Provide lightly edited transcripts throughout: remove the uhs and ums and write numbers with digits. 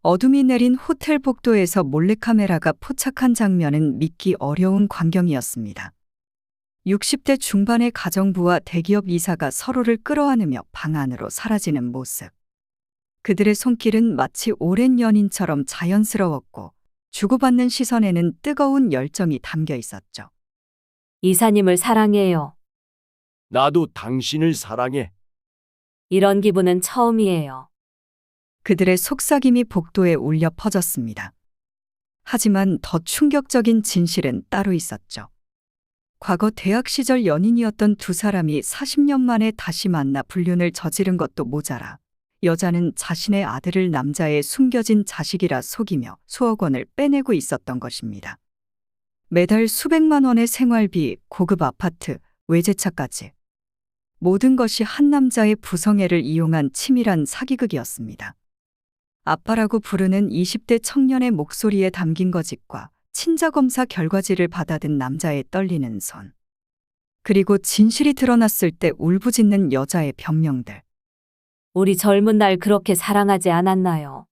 어둠이 내린 호텔 복도에서 몰래카메라가 포착한 장면은 믿기 어려운 광경이었습니다. 60대 중반의 가정부와 대기업 이사가 서로를 끌어안으며 방 안으로 사라지는 모습. 그들의 손길은 마치 오랜 연인처럼 자연스러웠고 주고받는 시선에는 뜨거운 열정이 담겨 있었죠. 이사님을 사랑해요. 나도 당신을 사랑해. 이런 기분은 처음이에요. 그들의 속삭임이 복도에 울려 퍼졌습니다. 하지만 더 충격적인 진실은 따로 있었죠. 과거 대학 시절 연인이었던 두 사람이 40년 만에 다시 만나 불륜을 저지른 것도 모자라 여자는 자신의 아들을 남자의 숨겨진 자식이라 속이며 수억 원을 빼내고 있었던 것입니다. 매달 수백만 원의 생활비, 고급 아파트, 외제차까지. 모든 것이 한 남자의 부성애를 이용한 치밀한 사기극이었습니다. 아빠라고 부르는 20대 청년의 목소리에 담긴 거짓과 친자검사 결과지를 받아든 남자의 떨리는 손. 그리고 진실이 드러났을 때 울부짖는 여자의 변명들. 우리 젊은 날 그렇게 사랑하지 않았나요?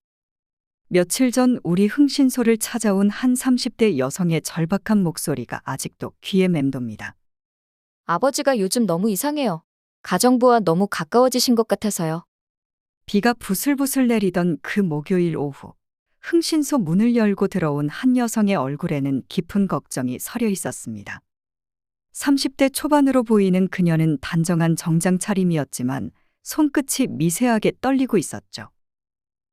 며칠 전 우리 흥신소를 찾아온 한 30대 여성의 절박한 목소리가 아직도 귀에 맴돕니다. 아버지가 요즘 너무 이상해요. 가정부와 너무 가까워지신 것 같아서요. 비가 부슬부슬 내리던 그 목요일 오후, 흥신소 문을 열고 들어온 한 여성의 얼굴에는 깊은 걱정이 서려 있었습니다. 30대 초반으로 보이는 그녀는 단정한 정장 차림이었지만 손끝이 미세하게 떨리고 있었죠.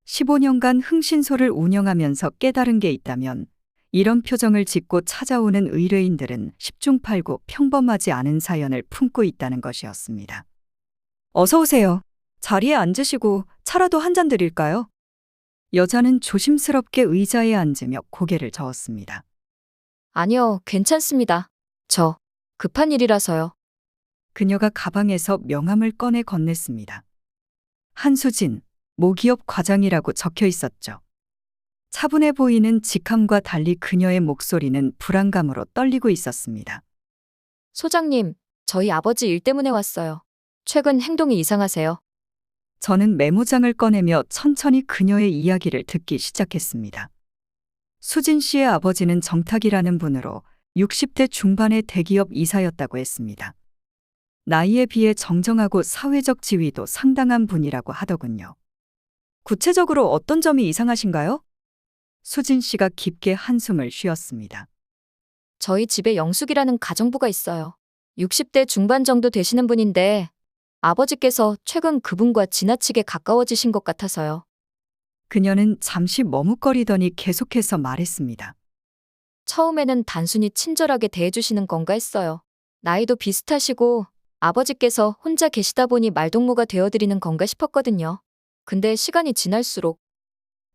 15년간 흥신소를 운영하면서 깨달은 게 있다면 이런 표정을 짓고 찾아오는 의뢰인들은 10중 8구 평범하지 않은 사연을 품고 있다는 것이었습니다. 어서 오세요. 자리에 앉으시고 차라도 한 잔 드릴까요? 여자는 조심스럽게 의자에 앉으며 고개를 저었습니다. 아니요, 괜찮습니다. 저 급한 일이라서요. 그녀가 가방에서 명함을 꺼내 건넸습니다. 한수진, 모기업 과장이라고 적혀 있었죠. 차분해 보이는 직함과 달리 그녀의 목소리는 불안감으로 떨리고 있었습니다. 소장님, 저희 아버지 일 때문에 왔어요. 최근 행동이 이상하세요. 저는 메모장을 꺼내며 천천히 그녀의 이야기를 듣기 시작했습니다. 수진 씨의 아버지는 정탁이라는 분으로 60대 중반의 대기업 이사였다고 했습니다. 나이에 비해 정정하고 사회적 지위도 상당한 분이라고 하더군요. 구체적으로 어떤 점이 이상하신가요? 수진 씨가 깊게 한숨을 쉬었습니다. 저희 집에 영숙이라는 가정부가 있어요. 60대 중반 정도 되시는 분인데 아버지께서 최근 그분과 지나치게 가까워지신 것 같아서요. 그녀는 잠시 머뭇거리더니 계속해서 말했습니다. 처음에는 단순히 친절하게 대해주시는 건가 했어요. 나이도 비슷하시고 아버지께서 혼자 계시다 보니 말동무가 되어드리는 건가 싶었거든요. 근데 시간이 지날수록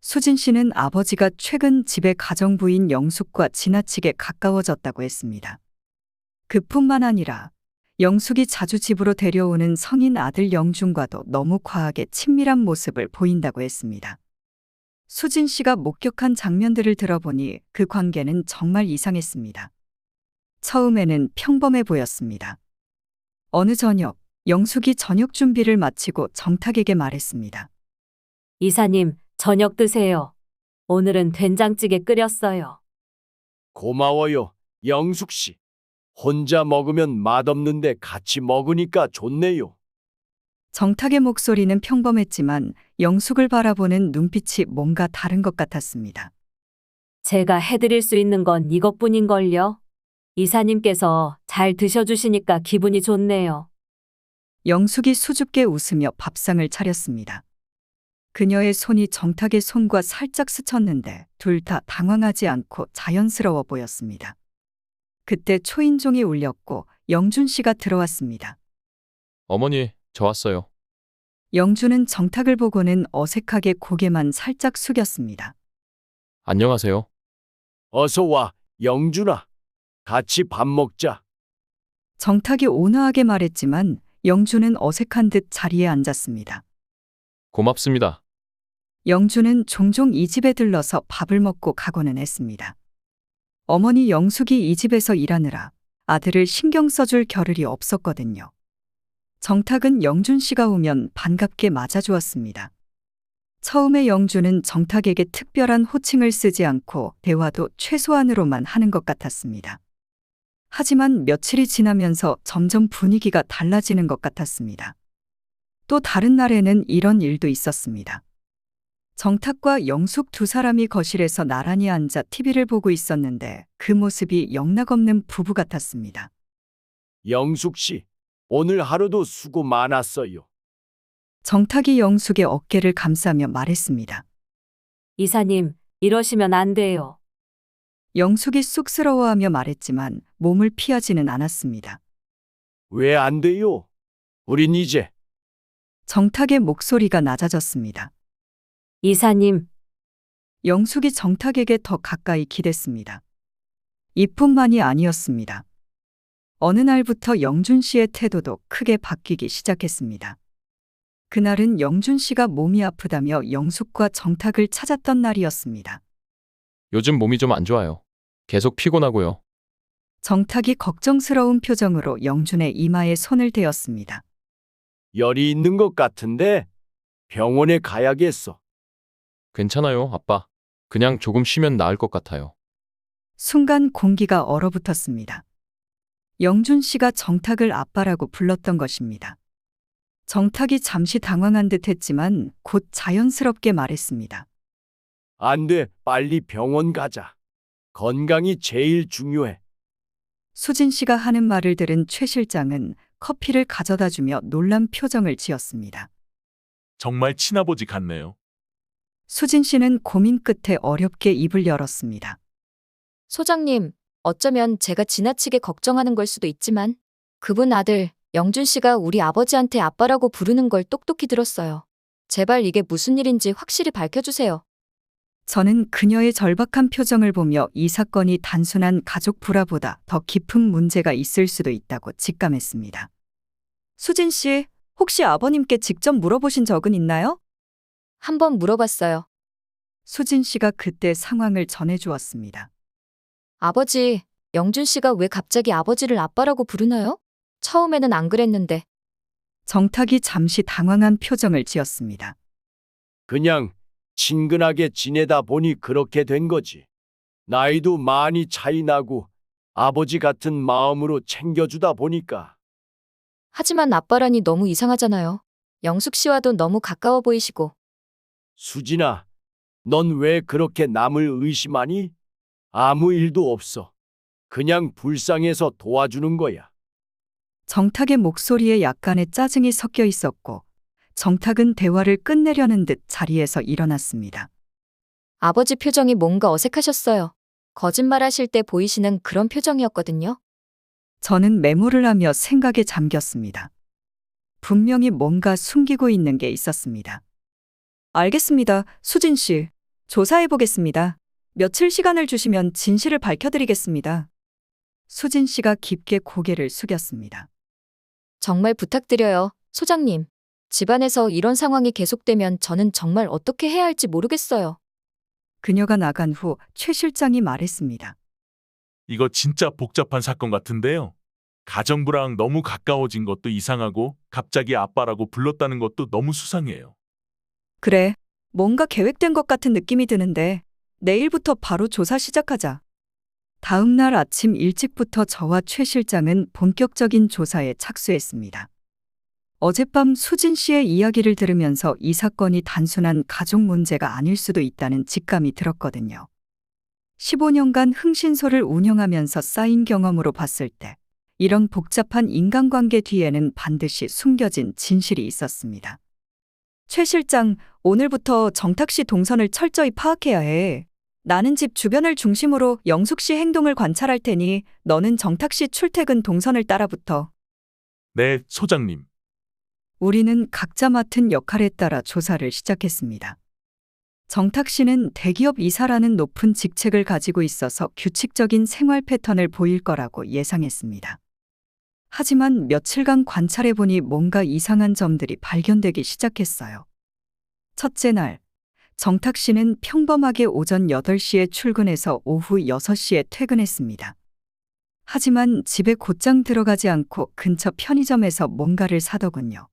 수진 씨는 아버지가 최근 집의 가정부인 영숙과 지나치게 가까워졌다고 했습니다. 그뿐만 아니라 영숙이 자주 집으로 데려오는 성인 아들 영준과도 너무 과하게 친밀한 모습을 보인다고 했습니다. 수진 씨가 목격한 장면들을 들어보니 그 관계는 정말 이상했습니다. 처음에는 평범해 보였습니다. 어느 저녁, 영숙이 저녁 준비를 마치고 정탁에게 말했습니다. 이사님, 저녁 드세요. 오늘은 된장찌개 끓였어요. 고마워요, 영숙 씨. 혼자 먹으면 맛없는데 같이 먹으니까 좋네요. 정탁의 목소리는 평범했지만 영숙을 바라보는 눈빛이 뭔가 다른 것 같았습니다. 제가 해드릴 수 있는 건 이것뿐인걸요. 이사님께서 잘 드셔주시니까 기분이 좋네요. 영숙이 수줍게 웃으며 밥상을 차렸습니다. 그녀의 손이 정탁의 손과 살짝 스쳤는데 둘 다 당황하지 않고 자연스러워 보였습니다. 그때 초인종이 울렸고 영준 씨가 들어왔습니다. 어머니, 저 왔어요. 영준은 정탁을 보고는 어색하게 고개만 살짝 숙였습니다. 안녕하세요. 어서 와, 영준아. 같이 밥 먹자. 정탁이 온화하게 말했지만 영준은 어색한 듯 자리에 앉았습니다. 고맙습니다. 영준은 종종 이 집에 들러서 밥을 먹고 가고는 했습니다. 어머니 영숙이 이 집에서 일하느라 아들을 신경 써줄 겨를이 없었거든요. 정탁은 영준 씨가 오면 반갑게 맞아주었습니다. 처음에 영주는 정탁에게 특별한 호칭을 쓰지 않고 대화도 최소한으로만 하는 것 같았습니다. 하지만 며칠이 지나면서 점점 분위기가 달라지는 것 같았습니다. 또 다른 날에는 이런 일도 있었습니다. 정탁과 영숙 두 사람이 거실에서 나란히 앉아 TV를 보고 있었는데 그 모습이 영락없는 부부 같았습니다. 영숙 씨, 오늘 하루도 수고 많았어요. 정탁이 영숙의 어깨를 감싸며 말했습니다. 이사님, 이러시면 안 돼요. 영숙이 쑥스러워하며 말했지만 몸을 피하지는 않았습니다. 왜 안 돼요? 우린 이제 정탁의 목소리가 낮아졌습니다. 이사님, 영숙이 정탁에게 더 가까이 기댔습니다. 이뿐만이 아니었습니다. 어느 날부터 영준 씨의 태도도 크게 바뀌기 시작했습니다. 그날은 영준 씨가 몸이 아프다며 영숙과 정탁을 찾았던 날이었습니다. 요즘 몸이 좀 안 좋아요. 계속 피곤하고요. 정탁이 걱정스러운 표정으로 영준의 이마에 손을 대었습니다. 열이 있는 것 같은데 병원에 가야겠어. 괜찮아요, 아빠. 그냥 조금 쉬면 나을 것 같아요. 순간 공기가 얼어붙었습니다. 영준 씨가 정탁을 아빠라고 불렀던 것입니다. 정탁이 잠시 당황한 듯 했지만 곧 자연스럽게 말했습니다. 안 돼, 빨리 병원 가자. 건강이 제일 중요해. 수진 씨가 하는 말을 들은 최 실장은 커피를 가져다 주며 놀란 표정을 지었습니다. 정말 친아버지 같네요. 수진 씨는 고민 끝에 어렵게 입을 열었습니다. 소장님, 어쩌면 제가 지나치게 걱정하는 걸 수도 있지만 그분 아들 영준 씨가 우리 아버지한테 아빠라고 부르는 걸 똑똑히 들었어요. 제발 이게 무슨 일인지 확실히 밝혀주세요. 저는 그녀의 절박한 표정을 보며 이 사건이 단순한 가족 불화보다 더 깊은 문제가 있을 수도 있다고 직감했습니다. 수진 씨, 혹시 아버님께 직접 물어보신 적은 있나요? 한번 물어봤어요. 수진 씨가 그때 상황을 전해주었습니다. 아버지, 영준 씨가 왜 갑자기 아버지를 아빠라고 부르나요? 처음에는 안 그랬는데. 정탁이 잠시 당황한 표정을 지었습니다. 그냥 친근하게 지내다 보니 그렇게 된 거지. 나이도 많이 차이 나고 아버지 같은 마음으로 챙겨주다 보니까. 하지만 아빠라니 너무 이상하잖아요. 영숙 씨와도 너무 가까워 보이시고. 수진아, 넌 왜 그렇게 남을 의심하니? 아무 일도 없어. 그냥 불쌍해서 도와주는 거야. 정탁의 목소리에 약간의 짜증이 섞여 있었고 정탁은 대화를 끝내려는 듯 자리에서 일어났습니다. 아버지 표정이 뭔가 어색하셨어요. 거짓말하실 때 보이시는 그런 표정이었거든요. 저는 메모를 하며 생각에 잠겼습니다. 분명히 뭔가 숨기고 있는 게 있었습니다. 알겠습니다. 수진 씨. 조사해 보겠습니다. 며칠 시간을 주시면 진실을 밝혀드리겠습니다. 수진 씨가 깊게 고개를 숙였습니다. 정말 부탁드려요, 소장님. 집안에서 이런 상황이 계속되면 저는 정말 어떻게 해야 할지 모르겠어요. 그녀가 나간 후 최 실장이 말했습니다. 이거 진짜 복잡한 사건 같은데요. 가정부랑 너무 가까워진 것도 이상하고 갑자기 아빠라고 불렀다는 것도 너무 수상해요. 그래, 뭔가 계획된 것 같은 느낌이 드는데 내일부터 바로 조사 시작하자. 다음 날 아침 일찍부터 저와 최 실장은 본격적인 조사에 착수했습니다. 어젯밤 수진 씨의 이야기를 들으면서 이 사건이 단순한 가족 문제가 아닐 수도 있다는 직감이 들었거든요. 15년간 흥신소를 운영하면서 쌓인 경험으로 봤을 때 이런 복잡한 인간관계 뒤에는 반드시 숨겨진 진실이 있었습니다. 최 실장, 오늘부터 정탁 씨 동선을 철저히 파악해야 해. 나는 집 주변을 중심으로 영숙 씨 행동을 관찰할 테니 너는 정탁 씨 출퇴근 동선을 따라붙어. 네, 소장님. 우리는 각자 맡은 역할에 따라 조사를 시작했습니다. 정탁 씨는 대기업 이사라는 높은 직책을 가지고 있어서 규칙적인 생활 패턴을 보일 거라고 예상했습니다. 하지만 며칠간 관찰해보니 뭔가 이상한 점들이 발견되기 시작했어요. 첫째 날, 정탁 씨는 평범하게 오전 8시에 출근해서 오후 6시에 퇴근했습니다. 하지만 집에 곧장 들어가지 않고 근처 편의점에서 뭔가를 사더군요.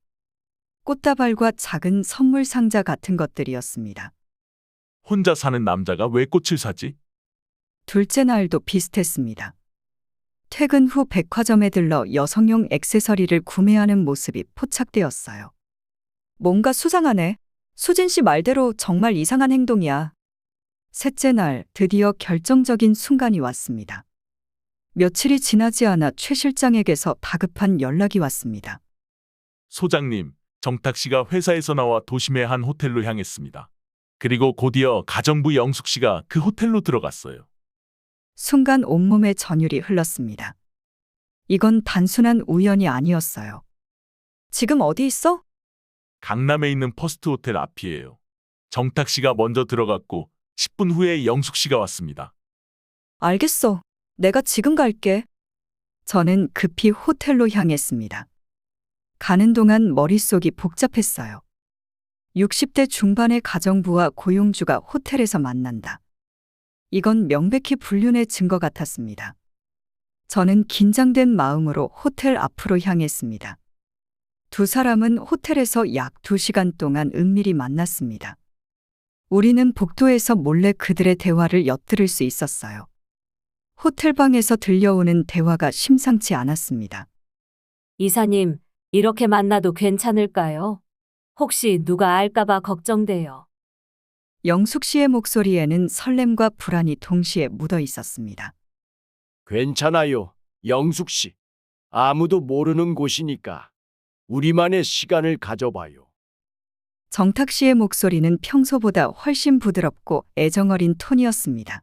꽃다발과 작은 선물 상자 같은 것들이었습니다. 혼자 사는 남자가 왜 꽃을 사지? 둘째 날도 비슷했습니다. 퇴근 후 백화점에 들러 여성용 액세서리를 구매하는 모습이 포착되었어요. 뭔가 수상하네. 수진 씨 말대로 정말 이상한 행동이야. 셋째 날 드디어 결정적인 순간이 왔습니다. 며칠이 지나지 않아 최 실장에게서 다급한 연락이 왔습니다. 소장님, 정탁 씨가 회사에서 나와 도심의 한 호텔로 향했습니다. 그리고 곧이어 가정부 영숙 씨가 그 호텔로 들어갔어요. 순간 온몸에 전율이 흘렀습니다. 이건 단순한 우연이 아니었어요. 지금 어디 있어? 강남에 있는 퍼스트 호텔 앞이에요. 정탁 씨가 먼저 들어갔고 10분 후에 영숙 씨가 왔습니다. 알겠어. 내가 지금 갈게. 저는 급히 호텔로 향했습니다. 가는 동안 머릿속이 복잡했어요. 60대 중반의 가정부와 고용주가 호텔에서 만난다. 이건 명백히 불륜의 증거 같았습니다. 저는 긴장된 마음으로 호텔 앞으로 향했습니다. 두 사람은 호텔에서 약 2시간 동안 은밀히 만났습니다. 우리는 복도에서 몰래 그들의 대화를 엿들을 수 있었어요. 호텔 방에서 들려오는 대화가 심상치 않았습니다. 이사님, 이렇게 만나도 괜찮을까요? 혹시 누가 알까봐 걱정돼요. 영숙 씨의 목소리에는 설렘과 불안이 동시에 묻어 있었습니다. 괜찮아요, 영숙 씨. 아무도 모르는 곳이니까 우리만의 시간을 가져봐요. 정탁 씨의 목소리는 평소보다 훨씬 부드럽고 애정어린 톤이었습니다.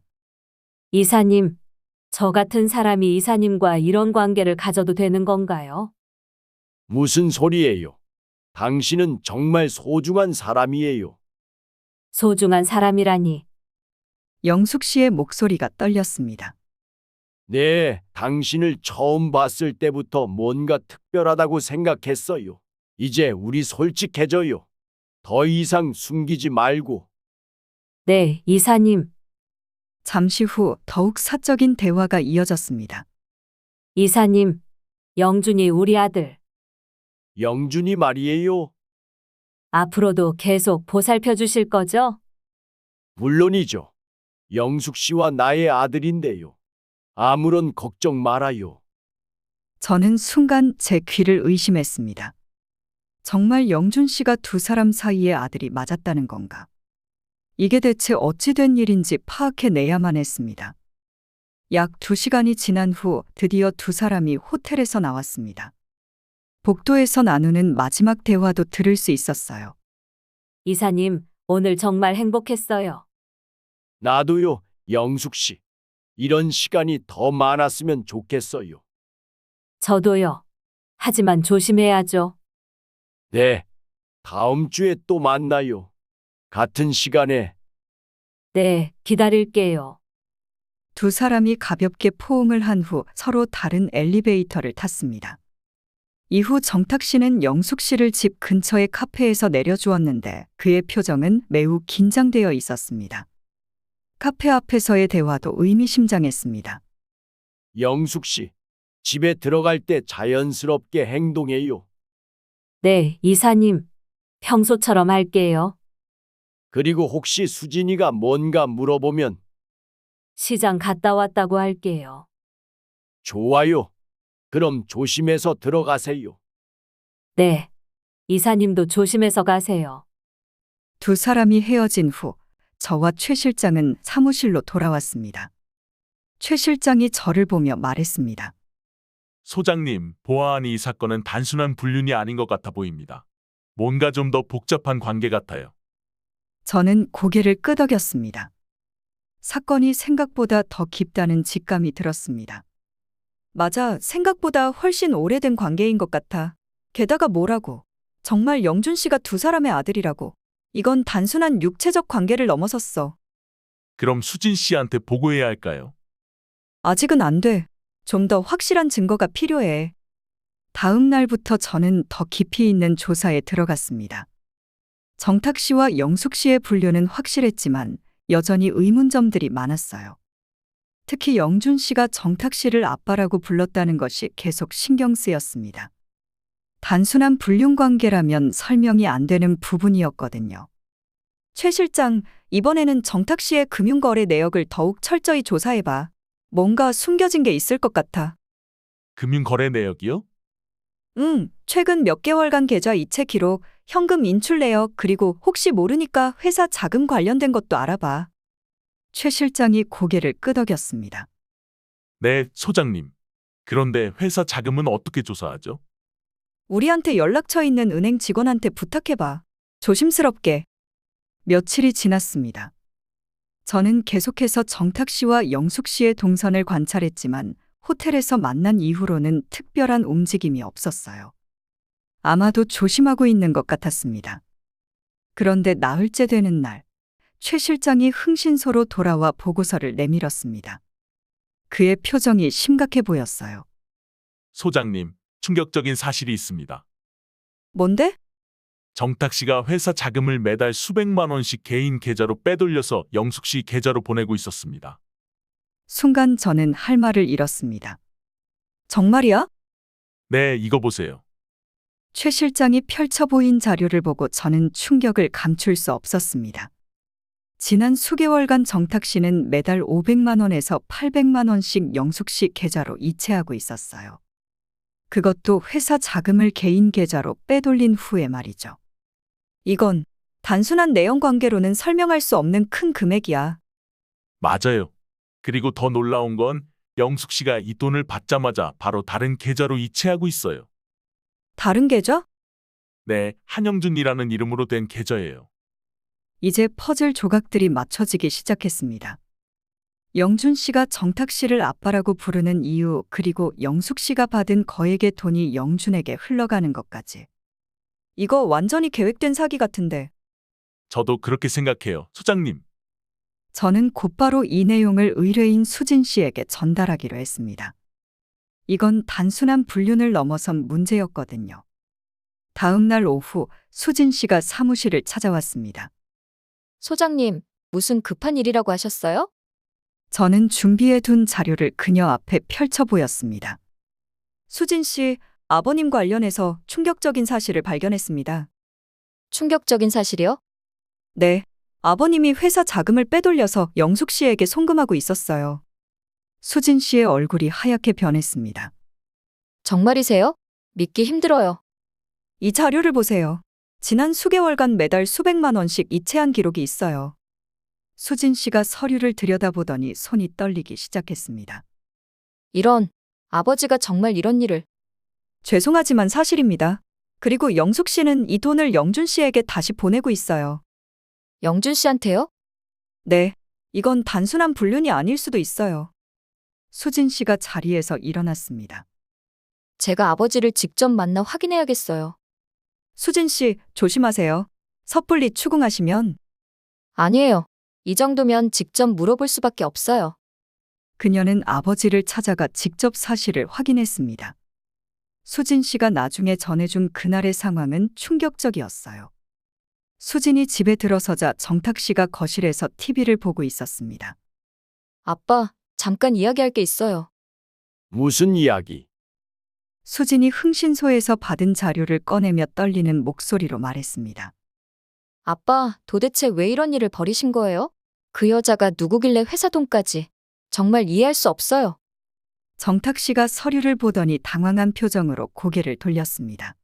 이사님, 저 같은 사람이 이사님과 이런 관계를 가져도 되는 건가요? 무슨 소리예요? 당신은 정말 소중한 사람이에요. 소중한 사람이라니. 영숙 씨의 목소리가 떨렸습니다. 네, 당신을 처음 봤을 때부터 뭔가 특별하다고 생각했어요. 이제 우리 솔직해져요. 더 이상 숨기지 말고. 네, 이사님. 잠시 후 더욱 사적인 대화가 이어졌습니다. 이사님, 영준이 우리 아들. 영준이 말이에요. 앞으로도 계속 보살펴 주실 거죠? 물론이죠. 영숙 씨와 나의 아들인데요. 아무런 걱정 말아요. 저는 순간 제 귀를 의심했습니다. 정말 영준 씨가 두 사람 사이의 아들이 맞았다는 건가? 이게 대체 어찌 된 일인지 파악해내야만 했습니다. 약 2시간이 지난 후 드디어 두 사람이 호텔에서 나왔습니다. 복도에서 나누는 마지막 대화도 들을 수 있었어요. 이사님, 오늘 정말 행복했어요. 나도요, 영숙 씨. 이런 시간이 더 많았으면 좋겠어요. 저도요. 하지만 조심해야죠. 네, 다음 주에 또 만나요. 같은 시간에. 네, 기다릴게요. 두 사람이 가볍게 포옹을 한 후 서로 다른 엘리베이터를 탔습니다. 이후 정탁 씨는 영숙 씨를 집 근처의 카페에서 내려주었는데 그의 표정은 매우 긴장되어 있었습니다. 카페 앞에서의 대화도 의미심장했습니다. 영숙 씨, 집에 들어갈 때 자연스럽게 행동해요. 네, 이사님. 평소처럼 할게요. 그리고 혹시 수진이가 뭔가 물어보면 시장 갔다 왔다고 할게요. 좋아요. 그럼 조심해서 들어가세요. 네. 이사님도 조심해서 가세요. 두 사람이 헤어진 후 저와 최 실장은 사무실로 돌아왔습니다. 최 실장이 저를 보며 말했습니다. 소장님, 보아하니 이 사건은 단순한 불륜이 아닌 것 같아 보입니다. 뭔가 좀 더 복잡한 관계 같아요. 저는 고개를 끄덕였습니다. 사건이 생각보다 더 깊다는 직감이 들었습니다. 맞아, 생각보다 훨씬 오래된 관계인 것 같아. 게다가 뭐라고? 정말 영준 씨가 두 사람의 아들이라고. 이건 단순한 육체적 관계를 넘어섰어. 그럼 수진 씨한테 보고해야 할까요? 아직은 안 돼. 좀 더 확실한 증거가 필요해. 다음 날부터 저는 더 깊이 있는 조사에 들어갔습니다. 정탁 씨와 영숙 씨의 분류는 확실했지만 여전히 의문점들이 많았어요. 특히 영준 씨가 정탁 씨를 아빠라고 불렀다는 것이 계속 신경 쓰였습니다. 단순한 불륜 관계라면 설명이 안 되는 부분이었거든요. 최 실장, 이번에는 정탁 씨의 금융거래 내역을 더욱 철저히 조사해봐. 뭔가 숨겨진 게 있을 것 같아. 금융거래 내역이요? 최근 몇 개월간 계좌 이체 기록, 현금 인출 내역, 그리고 혹시 모르니까 회사 자금 관련된 것도 알아봐. 최 실장이 고개를 끄덕였습니다. 네, 소장님. 그런데 회사 자금은 어떻게 조사하죠? 우리한테 연락처 있는 은행 직원한테 부탁해봐. 조심스럽게. 며칠이 지났습니다. 저는 계속해서 정탁 씨와 영숙 씨의 동선을 관찰했지만 호텔에서 만난 이후로는 특별한 움직임이 없었어요. 아마도 조심하고 있는 것 같았습니다. 그런데 나흘째 되는 날, 최 실장이 흥신소로 돌아와 보고서를 내밀었습니다. 그의 표정이 심각해 보였어요. 소장님, 충격적인 사실이 있습니다. 뭔데? 정탁 씨가 회사 자금을 매달 수백만 원씩 개인 계좌로 빼돌려서 영숙 씨 계좌로 보내고 있었습니다. 순간 저는 할 말을 잃었습니다. 정말이야? 네, 이거 보세요. 최 실장이 펼쳐 보인 자료를 보고 저는 충격을 감출 수 없었습니다. 지난 수개월간 정탁 씨는 매달 500만 원에서 800만 원씩 영숙 씨 계좌로 이체하고 있었어요. 그것도 회사 자금을 개인 계좌로 빼돌린 후에 말이죠. 이건 단순한 내연 관계로는 설명할 수 없는 큰 금액이야. 맞아요. 그리고 더 놀라운 건 영숙 씨가 이 돈을 받자마자 바로 다른 계좌로 이체하고 있어요. 다른 계좌? 네, 한영준이라는 이름으로 된 계좌예요. 이제 퍼즐 조각들이 맞춰지기 시작했습니다. 영준 씨가 정탁 씨를 아빠라고 부르는 이유, 그리고 영숙 씨가 받은 거액의 돈이 영준에게 흘러가는 것까지. 이거 완전히 계획된 사기 같은데. 저도 그렇게 생각해요, 소장님. 저는 곧바로 이 내용을 의뢰인 수진 씨에게 전달하기로 했습니다. 이건 단순한 불륜을 넘어선 문제였거든요. 다음 날 오후 수진 씨가 사무실을 찾아왔습니다. 소장님, 무슨 급한 일이라고 하셨어요? 저는 준비해둔 자료를 그녀 앞에 펼쳐 보였습니다. 수진 씨, 아버님 관련해서 충격적인 사실을 발견했습니다. 충격적인 사실이요? 네, 아버님이 회사 자금을 빼돌려서 영숙 씨에게 송금하고 있었어요. 수진 씨의 얼굴이 하얗게 변했습니다. 정말이세요? 믿기 힘들어요. 이 자료를 보세요. 지난 수개월간 매달 수백만 원씩 이체한 기록이 있어요. 수진 씨가 서류를 들여다보더니 손이 떨리기 시작했습니다. 이런, 아버지가 정말 이런 일을. 죄송하지만 사실입니다. 그리고 영숙 씨는 이 돈을 영준 씨에게 다시 보내고 있어요. 영준 씨한테요? 네, 이건 단순한 불륜이 아닐 수도 있어요. 수진 씨가 자리에서 일어났습니다. 제가 아버지를 직접 만나 확인해야겠어요. 수진 씨, 조심하세요. 섣불리 추궁하시면. 아니에요. 이 정도면 직접 물어볼 수밖에 없어요. 그녀는 아버지를 찾아가 직접 사실을 확인했습니다. 수진 씨가 나중에 전해준 그날의 상황은 충격적이었어요. 수진이 집에 들어서자 정탁 씨가 거실에서 TV를 보고 있었습니다. 아빠, 잠깐 이야기할 게 있어요. 무슨 이야기? 수진이 흥신소에서 받은 자료를 꺼내며 떨리는 목소리로 말했습니다. 아빠, 도대체 왜 이런 일을 벌이신 거예요? 그 여자가 누구길래 회사 돈까지. 정말 이해할 수 없어요. 정탁 씨가 서류를 보더니 당황한 표정으로 고개를 돌렸습니다.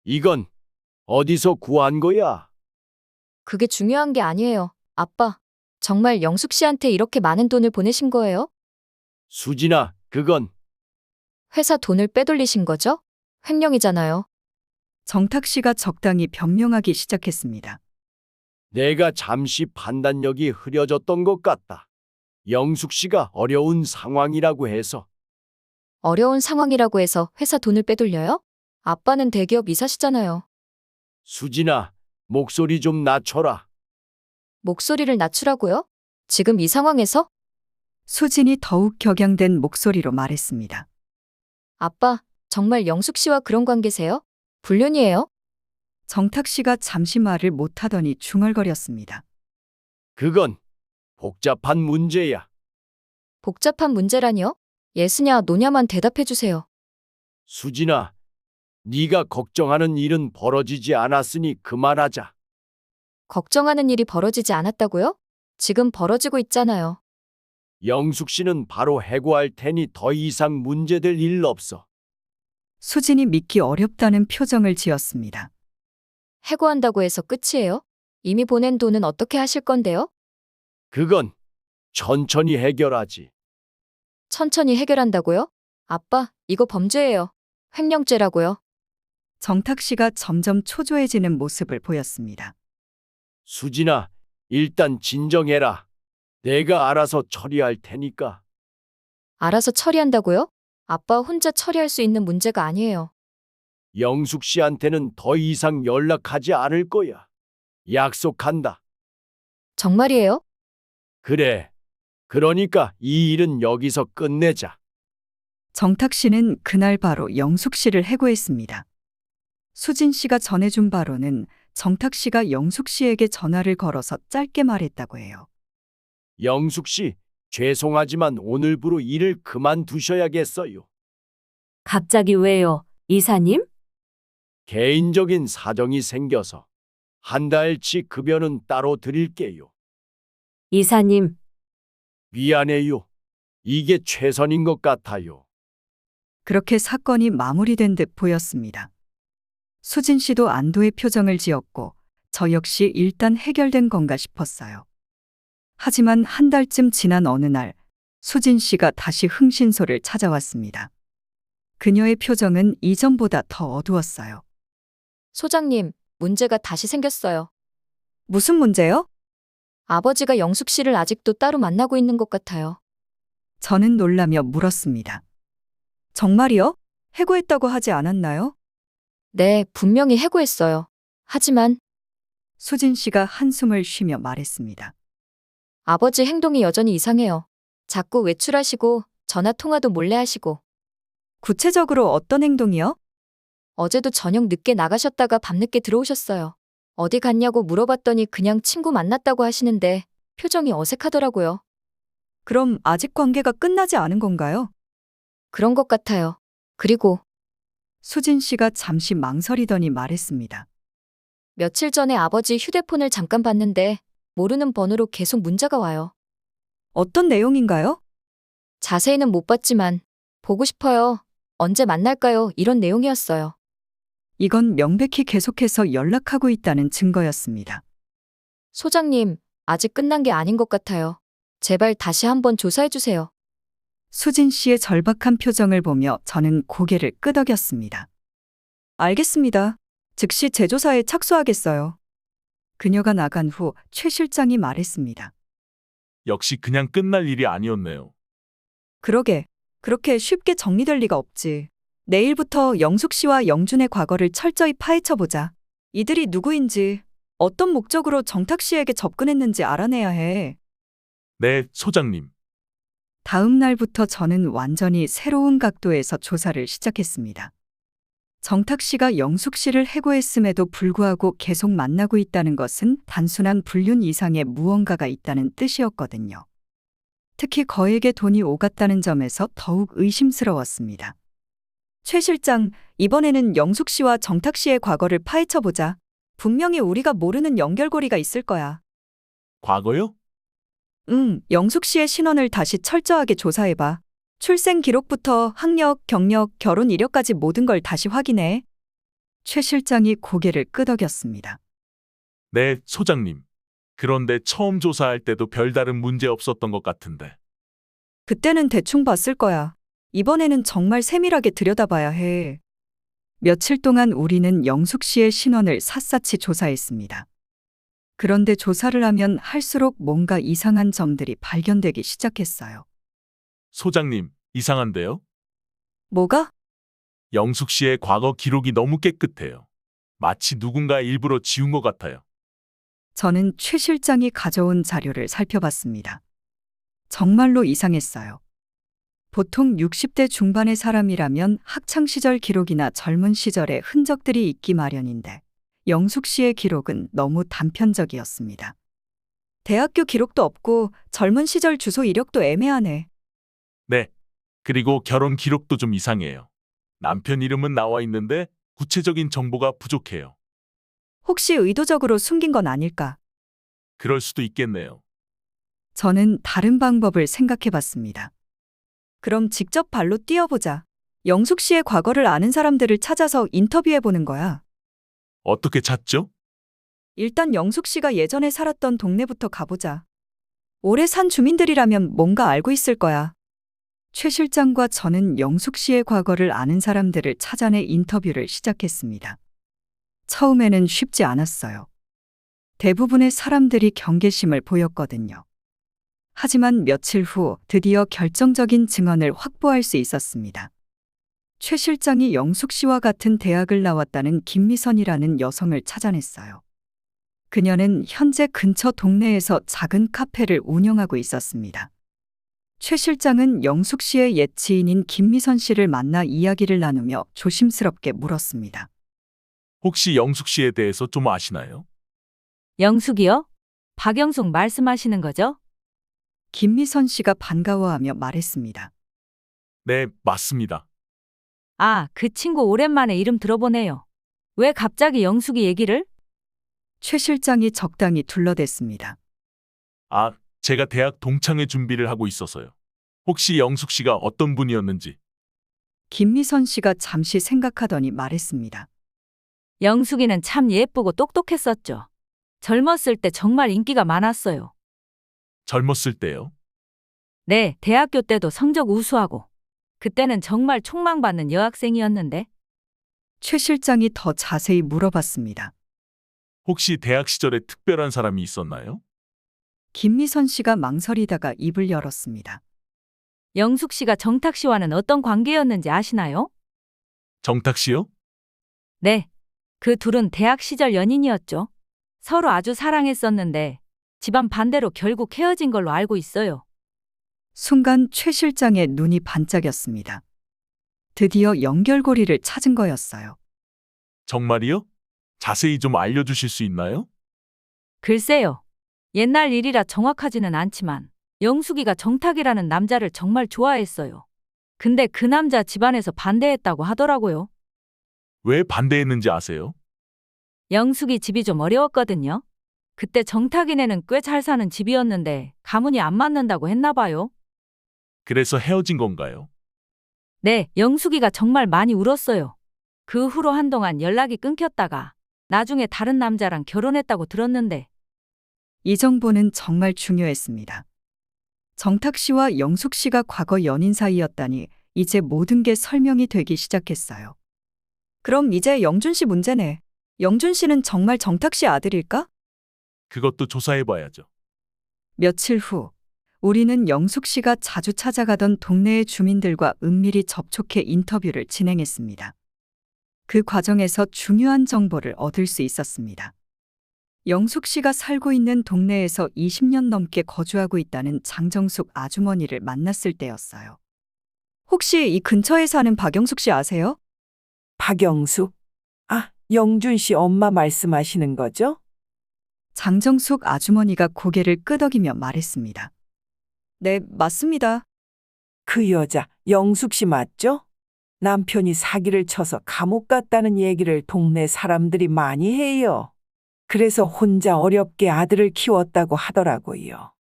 이건 어디서 구한 거야? 그게 중요한 게 아니에요. 아빠, 정말 영숙 씨한테 이렇게 많은 돈을 보내신 거예요? 수진아, 그건 회사 돈을 빼돌리신 거죠? 횡령이잖아요. 정탁 씨가 적당히 변명하기 시작했습니다. 내가 잠시 판단력이 흐려졌던 것 같다. 영숙 씨가 어려운 상황이라고 해서. 어려운 상황이라고 해서 회사 돈을 빼돌려요? 아빠는 대기업 이사시잖아요. 수진아, 목소리 좀 낮춰라. 목소리를 낮추라고요? 지금 이 상황에서? 수진이 더욱 격양된 목소리로 말했습니다. 아빠, 정말 영숙 씨와 그런 관계세요? 불륜이에요? 정탁 씨가 잠시 말을 못하더니 중얼거렸습니다. 그건 복잡한 문제야. 복잡한 문제라니요? 예스냐 노냐만 대답해 주세요. 수진아, 네가 걱정하는 일은 벌어지지 않았으니 그만하자. 걱정하는 일이 벌어지지 않았다고요? 지금 벌어지고 있잖아요. 영숙 씨는 바로 해고할 테니 더 이상 문제될 일 없어. 수진이 믿기 어렵다는 표정을 지었습니다. 해고한다고 해서 끝이에요? 이미 보낸 돈은 어떻게 하실 건데요? 그건 천천히 해결하지. 천천히 해결한다고요? 아빠, 이거 범죄예요. 횡령죄라고요. 정탁 씨가 점점 초조해지는 모습을 보였습니다. 수진아, 일단 진정해라. 내가 알아서 처리할 테니까. 알아서 처리한다고요? 아빠 혼자 처리할 수 있는 문제가 아니에요. 영숙 씨한테는 더 이상 연락하지 않을 거야. 약속한다. 정말이에요? 그래. 그러니까 이 일은 여기서 끝내자. 정탁 씨는 그날 바로 영숙 씨를 해고했습니다. 수진 씨가 전해준 바로는 정탁 씨가 영숙 씨에게 전화를 걸어서 짧게 말했다고 해요. 영숙 씨, 죄송하지만 오늘부로 일을 그만두셔야겠어요. 갑자기 왜요, 이사님? 개인적인 사정이 생겨서 한 달치 급여는 따로 드릴게요. 이사님, 미안해요. 이게 최선인 것 같아요. 그렇게 사건이 마무리된 듯 보였습니다. 수진 씨도 안도의 표정을 지었고 저 역시 일단 해결된 건가 싶었어요. 하지만 한 달쯤 지난 어느 날 수진 씨가 다시 흥신소를 찾아왔습니다. 그녀의 표정은 이전보다 더 어두웠어요. 소장님, 문제가 다시 생겼어요. 무슨 문제요? 아버지가 영숙 씨를 아직도 따로 만나고 있는 것 같아요. 저는 놀라며 물었습니다. 정말이요? 해고했다고 하지 않았나요? 네, 분명히 해고했어요. 하지만 수진 씨가 한숨을 쉬며 말했습니다. 아버지 행동이 여전히 이상해요. 자꾸 외출하시고 전화 통화도 몰래 하시고 구체적으로 어떤 행동이요? 어제도 저녁 늦게 나가셨다가 밤늦게 들어오셨어요. 어디 갔냐고 물어봤더니 그냥 친구 만났다고 하시는데 표정이 어색하더라고요. 그럼 아직 관계가 끝나지 않은 건가요? 그런 것 같아요. 그리고 수진 씨가 잠시 망설이더니 말했습니다. 며칠 전에 아버지 휴대폰을 잠깐 봤는데 모르는 번호로 계속 문자가 와요. 어떤 내용인가요? 자세히는 못 봤지만 보고 싶어요. 언제 만날까요? 이런 내용이었어요. 이건 명백히 계속해서 연락하고 있다는 증거였습니다. 소장님, 아직 끝난 게 아닌 것 같아요. 제발 다시 한번 조사해 주세요. 수진 씨의 절박한 표정을 보며 저는 고개를 끄덕였습니다. 알겠습니다. 즉시 재조사에 착수하겠어요. 그녀가 나간 후 최 실장이 말했습니다. 역시 그냥 끝날 일이 아니었네요. 그러게, 그렇게 쉽게 정리될 리가 없지. 내일부터 영숙 씨와 영준의 과거를 철저히 파헤쳐보자. 이들이 누구인지, 어떤 목적으로 정탁 씨에게 접근했는지 알아내야 해. 네, 소장님. 다음 날부터 저는 완전히 새로운 각도에서 조사를 시작했습니다. 정탁 씨가 영숙 씨를 해고했음에도 불구하고 계속 만나고 있다는 것은 단순한 불륜 이상의 무언가가 있다는 뜻이었거든요. 특히 거액의 돈이 오갔다는 점에서 더욱 의심스러웠습니다. 최 실장, 이번에는 영숙 씨와 정탁 씨의 과거를 파헤쳐보자. 분명히 우리가 모르는 연결고리가 있을 거야. 과거요? 영숙 씨의 신원을 다시 철저하게 조사해봐. 출생 기록부터 학력, 경력, 결혼 이력까지 모든 걸 다시 확인해. 최 실장이 고개를 끄덕였습니다. 네, 소장님. 그런데 처음 조사할 때도 별다른 문제 없었던 것 같은데. 그때는 대충 봤을 거야. 이번에는 정말 세밀하게 들여다봐야 해. 며칠 동안 우리는 영숙 씨의 신원을 샅샅이 조사했습니다. 그런데 조사를 하면 할수록 뭔가 이상한 점들이 발견되기 시작했어요. 소장님, 이상한데요? 뭐가? 영숙 씨의 과거 기록이 너무 깨끗해요. 마치 누군가 일부러 지운 것 같아요. 저는 최 실장이 가져온 자료를 살펴봤습니다. 정말로 이상했어요. 보통 60대 중반의 사람이라면 학창시절 기록이나 젊은 시절의 흔적들이 있기 마련인데 영숙 씨의 기록은 너무 단편적이었습니다. 대학교 기록도 없고 젊은 시절 주소 이력도 애매하네. 네. 그리고 결혼 기록도 좀 이상해요. 남편 이름은 나와 있는데 구체적인 정보가 부족해요. 혹시 의도적으로 숨긴 건 아닐까? 그럴 수도 있겠네요. 저는 다른 방법을 생각해 봤습니다. 그럼 직접 발로 뛰어보자. 영숙 씨의 과거를 아는 사람들을 찾아서 인터뷰해 보는 거야. 어떻게 찾죠? 일단 영숙 씨가 예전에 살았던 동네부터 가보자. 오래 산 주민들이라면 뭔가 알고 있을 거야. 최 실장과 저는 영숙 씨의 과거를 아는 사람들을 찾아내 인터뷰를 시작했습니다. 처음에는 쉽지 않았어요. 대부분의 사람들이 경계심을 보였거든요. 하지만 며칠 후 드디어 결정적인 증언을 확보할 수 있었습니다. 최 실장이 영숙 씨와 같은 대학을 나왔다는 김미선이라는 여성을 찾아냈어요. 그녀는 현재 근처 동네에서 작은 카페를 운영하고 있었습니다. 최 실장은 영숙 씨의 옛 지인인 김미선 씨를 만나 이야기를 나누며 조심스럽게 물었습니다. 혹시 영숙 씨에 대해서 좀 아시나요? 영숙이요? 박영숙 말씀하시는 거죠? 김미선 씨가 반가워하며 말했습니다. 네, 맞습니다. 아, 그 친구 오랜만에 이름 들어보네요. 왜 갑자기 영숙이 얘기를? 최 실장이 적당히 둘러댔습니다. 아, 제가 대학 동창회 준비를 하고 있어서요. 혹시 영숙 씨가 어떤 분이었는지. 김미선 씨가 잠시 생각하더니 말했습니다. 영숙이는 참 예쁘고 똑똑했었죠. 젊었을 때 정말 인기가 많았어요. 젊었을 때요? 네, 대학교 때도 성적 우수하고. 그때는 정말 촉망받는 여학생이었는데. 최 실장이 더 자세히 물어봤습니다. 혹시 대학 시절에 특별한 사람이 있었나요? 김미선 씨가 망설이다가 입을 열었습니다. 영숙 씨가 정탁 씨와는 어떤 관계였는지 아시나요? 정탁 씨요? 네, 그 둘은 대학 시절 연인이었죠. 서로 아주 사랑했었는데 집안 반대로 결국 헤어진 걸로 알고 있어요. 순간 최 실장의 눈이 반짝였습니다. 드디어 연결고리를 찾은 거였어요. 정말이요? 자세히 좀 알려주실 수 있나요? 글쎄요. 옛날 일이라 정확하지는 않지만 영숙이가 정탁이라는 남자를 정말 좋아했어요. 근데 그 남자 집안에서 반대했다고 하더라고요. 왜 반대했는지 아세요? 영숙이 집이 좀 어려웠거든요. 그때 정탁이네는 꽤 잘 사는 집이었는데 가문이 안 맞는다고 했나 봐요. 그래서 헤어진 건가요? 네, 영숙이가 정말 많이 울었어요. 그 후로 한동안 연락이 끊겼다가 나중에 다른 남자랑 결혼했다고 들었는데 이 정보는 정말 중요했습니다. 정탁 씨와 영숙 씨가 과거 연인 사이였다니 이제 모든 게 설명이 되기 시작했어요. 그럼 이제 영준 씨 문제네. 영준 씨는 정말 정탁 씨 아들일까? 그것도 조사해봐야죠. 며칠 후 우리는 영숙 씨가 자주 찾아가던 동네의 주민들과 은밀히 접촉해 인터뷰를 진행했습니다. 그 과정에서 중요한 정보를 얻을 수 있었습니다. 영숙 씨가 살고 있는 동네에서 20년 넘게 거주하고 있다는 장정숙 아주머니를 만났을 때였어요. 혹시 이 근처에 사는 박영숙 씨 아세요? 박영숙? 아, 영준 씨 엄마 말씀하시는 거죠? 장정숙 아주머니가 고개를 끄덕이며 말했습니다. 네, 맞습니다. 그 여자 영숙 씨 맞죠? 남편이 사기를 쳐서 감옥 갔다는 얘기를 동네 사람들이 많이 해요. 그래서 혼자 어렵게 아들을 키웠다고 하더라고요.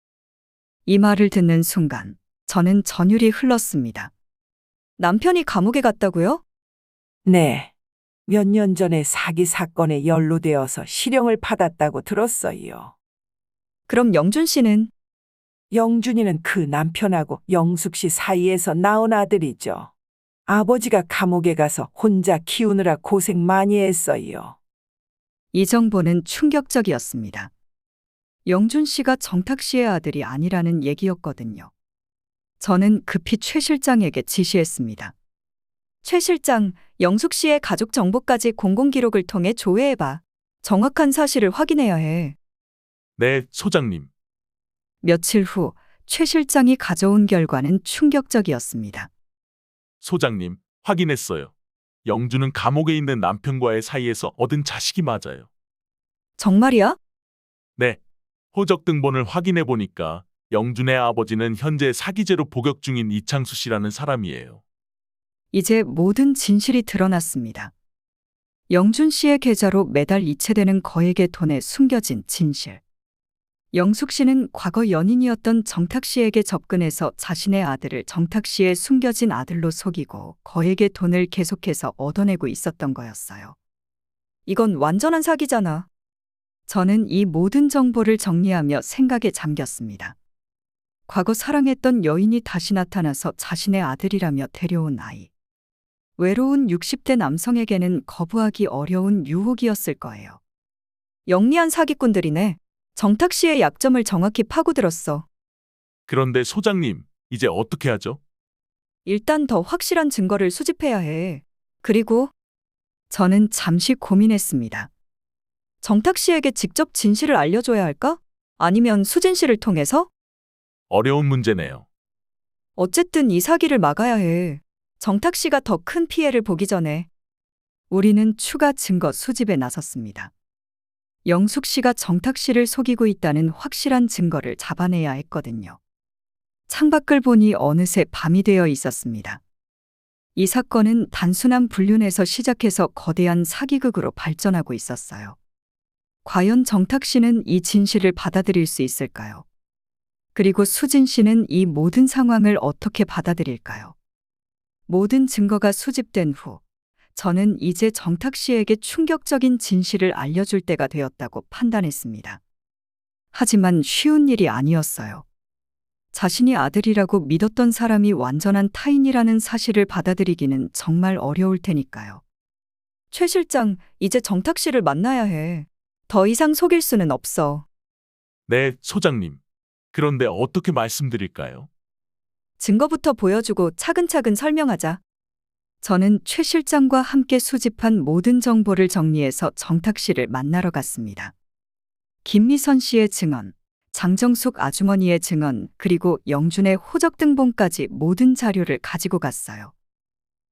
이 말을 듣는 순간 저는 전율이 흘렀습니다. 남편이 감옥에 갔다고요? 네. 몇 년 전에 사기 사건에 연루되어서 실형을 받았다고 들었어요. 그럼 영준 씨는? 영준이는 그 남편하고 영숙 씨 사이에서 낳은 아들이죠. 아버지가 감옥에 가서 혼자 키우느라 고생 많이 했어요. 이 정보는 충격적이었습니다. 영준 씨가 정탁 씨의 아들이 아니라는 얘기였거든요. 저는 급히 최 실장에게 지시했습니다. 최 실장, 영숙 씨의 가족 정보까지 공공기록을 통해 조회해봐. 정확한 사실을 확인해야 해. 네, 소장님. 며칠 후 최 실장이 가져온 결과는 충격적이었습니다. 소장님, 확인했어요. 영주는 감옥에 있는 남편과의 사이에서 얻은 자식이 맞아요. 정말이야? 네. 호적 등본을 확인해 보니까 영준의 아버지는 현재 사기죄로 복역 중인 이창수 씨라는 사람이에요. 이제 모든 진실이 드러났습니다. 영준 씨의 계좌로 매달 이체되는 거액의 돈에 숨겨진 진실. 영숙 씨는 과거 연인이었던 정탁 씨에게 접근해서 자신의 아들을 정탁 씨의 숨겨진 아들로 속이고 거액의 돈을 계속해서 얻어내고 있었던 거였어요. 이건 완전한 사기잖아. 저는 이 모든 정보를 정리하며 생각에 잠겼습니다. 과거 사랑했던 여인이 다시 나타나서 자신의 아들이라며 데려온 아이. 외로운 60대 남성에게는 거부하기 어려운 유혹이었을 거예요. 영리한 사기꾼들이네. 정탁 씨의 약점을 정확히 파고들었어. 그런데 소장님, 이제 어떻게 하죠? 일단 더 확실한 증거를 수집해야 해. 그리고 저는 잠시 고민했습니다. 정탁 씨에게 직접 진실을 알려줘야 할까? 아니면 수진 씨를 통해서? 어려운 문제네요. 어쨌든 이 사기를 막아야 해. 정탁 씨가 더 큰 피해를 보기 전에. 우리는 추가 증거 수집에 나섰습니다. 영숙 씨가 정탁 씨를 속이고 있다는 확실한 증거를 잡아내야 했거든요. 창밖을 보니 어느새 밤이 되어 있었습니다. 이 사건은 단순한 불륜에서 시작해서 거대한 사기극으로 발전하고 있었어요. 과연 정탁 씨는 이 진실을 받아들일 수 있을까요? 그리고 수진 씨는 이 모든 상황을 어떻게 받아들일까요? 모든 증거가 수집된 후, 저는 이제 정탁 씨에게 충격적인 진실을 알려줄 때가 되었다고 판단했습니다. 하지만 쉬운 일이 아니었어요. 자신이 아들이라고 믿었던 사람이 완전한 타인이라는 사실을 받아들이기는 정말 어려울 테니까요. 최 실장, 이제 정탁 씨를 만나야 해. 더 이상 속일 수는 없어. 네, 소장님. 그런데 어떻게 말씀드릴까요? 증거부터 보여주고 차근차근 설명하자. 저는 최 실장과 함께 수집한 모든 정보를 정리해서 정탁 씨를 만나러 갔습니다. 김미선 씨의 증언, 장정숙 아주머니의 증언, 그리고 영준의 호적 등본까지 모든 자료를 가지고 갔어요.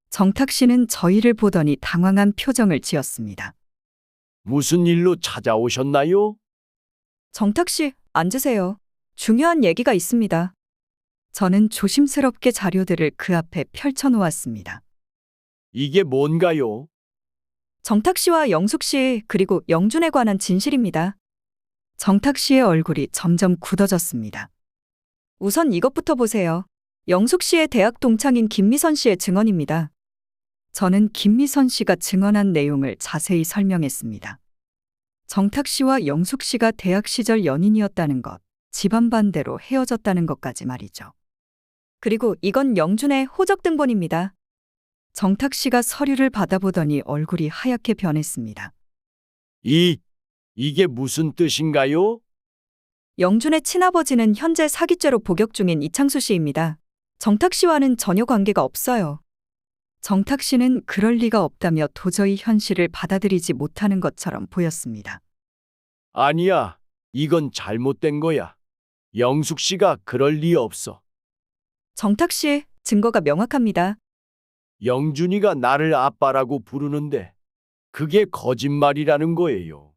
정탁 씨는 저희를 보더니 당황한 표정을 지었습니다. 무슨 일로 찾아오셨나요? 정탁 씨, 앉으세요. 중요한 얘기가 있습니다. 저는 조심스럽게 자료들을 그 앞에 펼쳐놓았습니다. 이게 뭔가요? 정탁 씨와 영숙 씨, 그리고 영준에 관한 진실입니다. 정탁 씨의 얼굴이 점점 굳어졌습니다. 우선 이것부터 보세요. 영숙 씨의 대학 동창인 김미선 씨의 증언입니다. 저는 김미선 씨가 증언한 내용을 자세히 설명했습니다. 정탁 씨와 영숙 씨가 대학 시절 연인이었다는 것, 집안 반대로 헤어졌다는 것까지 말이죠. 그리고 이건 영준의 호적 등본입니다. 정탁 씨가 서류를 받아보더니 얼굴이 하얗게 변했습니다. 이게 무슨 뜻인가요? 영준의 친아버지는 현재 사기죄로 복역 중인 이창수 씨입니다. 정탁 씨와는 전혀 관계가 없어요. 정탁 씨는 그럴 리가 없다며 도저히 현실을 받아들이지 못하는 것처럼 보였습니다. 아니야, 이건 잘못된 거야. 영숙 씨가 그럴 리 없어. 정탁 씨, 증거가 명확합니다. 영준이가 나를 아빠라고 부르는데 그게 거짓말이라는 거예요.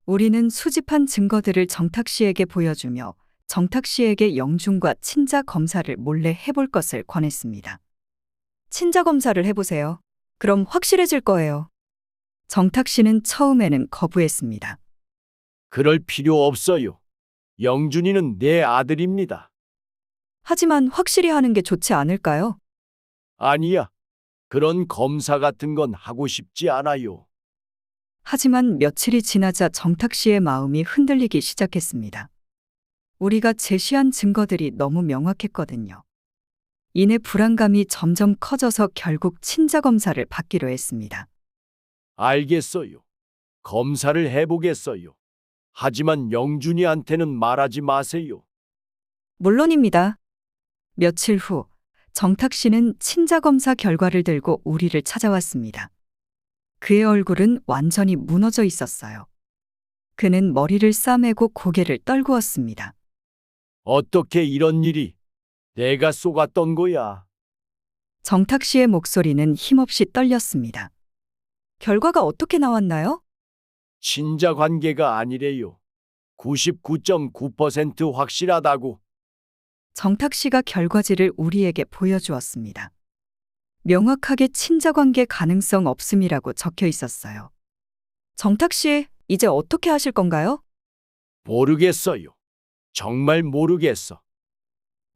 우리는 수집한 증거들을 정탁 씨에게 보여주며 정탁 씨에게 영준과 친자 검사를 몰래 해볼 것을 권했습니다. 친자 검사를 해보세요. 그럼 확실해질 거예요. 정탁 씨는 처음에는 거부했습니다. 그럴 필요 없어요. 영준이는 내 아들입니다. 하지만 확실히 하는 게 좋지 않을까요? 아니야. 그런 검사 같은 건 하고 싶지 않아요. 하지만 며칠이 지나자 정탁 씨의 마음이 흔들리기 시작했습니다. 우리가 제시한 증거들이 너무 명확했거든요. 이내 불안감이 점점 커져서 결국 친자 검사를 받기로 했습니다. 알겠어요. 검사를 해보겠어요. 하지만 영준이한테는 말하지 마세요. 물론입니다. 며칠 후 정탁 씨는 친자 검사 결과를 들고 우리를 찾아왔습니다. 그의 얼굴은 완전히 무너져 있었어요. 그는 머리를 싸매고 고개를 떨구었습니다. 어떻게 이런 일이 내가 쏘갔던 거야? 정탁 씨의 목소리는 힘없이 떨렸습니다. 결과가 어떻게 나왔나요? 친자 관계가 아니래요. 99.9% 확실하다고. 정탁 씨가 결과지를 우리에게 보여주었습니다. 명확하게 친자관계 가능성 없음이라고 적혀 있었어요. 정탁 씨, 이제 어떻게 하실 건가요? 모르겠어요. 정말 모르겠어.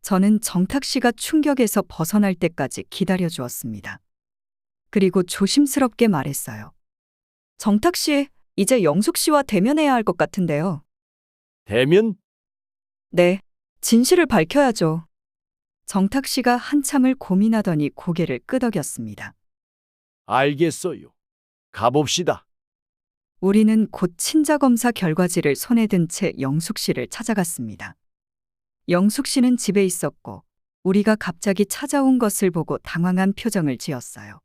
저는 정탁 씨가 충격에서 벗어날 때까지 기다려 주었습니다. 그리고 조심스럽게 말했어요. 정탁 씨, 이제 영숙 씨와 대면해야 할 것 같은데요. 대면? 네, 진실을 밝혀야죠. 정탁 씨가 한참을 고민하더니 고개를 끄덕였습니다. 알겠어요. 가봅시다. 우리는 곧 친자검사 결과지를 손에 든 채 영숙 씨를 찾아갔습니다. 영숙 씨는 집에 있었고 우리가 갑자기 찾아온 것을 보고 당황한 표정을 지었어요.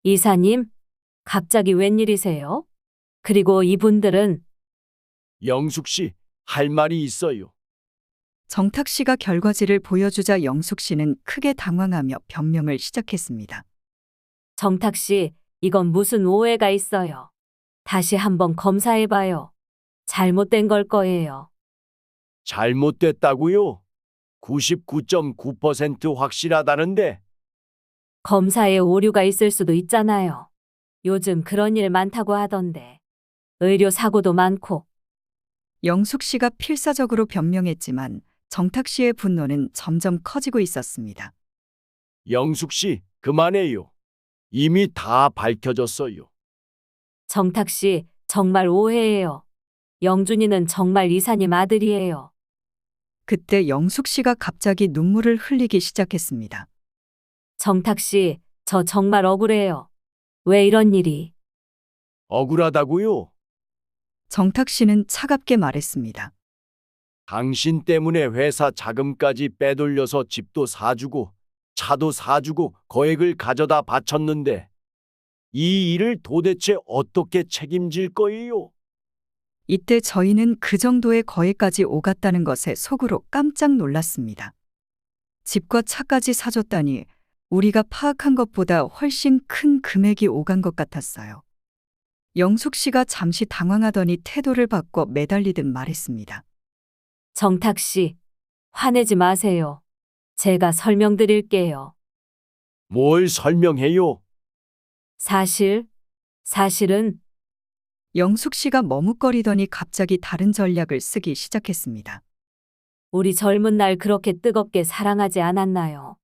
이사님, 갑자기 웬일이세요? 그리고 이분들은 영숙 씨, 할 말이 있어요. 정탁 씨가 결과지를 보여주자 영숙 씨는 크게 당황하며 변명을 시작했습니다. 정탁 씨, 이건 무슨 오해가 있어요. 다시 한번 검사해봐요. 잘못된 걸 거예요. 잘못됐다고요? 99.9% 확실하다는데 검사에 오류가 있을 수도 있잖아요. 요즘 그런 일 많다고 하던데. 의료 사고도 많고. 영숙 씨가 필사적으로 변명했지만 정탁 씨의 분노는 점점 커지고 있었습니다. 영숙 씨, 그만해요. 이미 다 밝혀졌어요. 정탁 씨, 정말 오해예요. 영준이는 정말 이사님 아들이에요. 그때 영숙 씨가 갑자기 눈물을 흘리기 시작했습니다. 정탁 씨, 저 정말 억울해요. 왜 이런 일이? 억울하다고요? 정탁 씨는 차갑게 말했습니다. 당신 때문에 회사 자금까지 빼돌려서 집도 사주고 차도 사주고 거액을 가져다 바쳤는데 이 일을 도대체 어떻게 책임질 거예요? 이때 저희는 그 정도의 거액까지 오갔다는 것에 속으로 깜짝 놀랐습니다. 집과 차까지 사줬다니 우리가 파악한 것보다 훨씬 큰 금액이 오간 것 같았어요. 영숙 씨가 잠시 당황하더니 태도를 바꿔 매달리듯 말했습니다. 정탁 씨, 화내지 마세요. 제가 설명드릴게요. 뭘 설명해요? 사실은 영숙 씨가 머뭇거리더니 갑자기 다른 전략을 쓰기 시작했습니다. 우리 젊은 날 그렇게 뜨겁게 사랑하지 않았나요?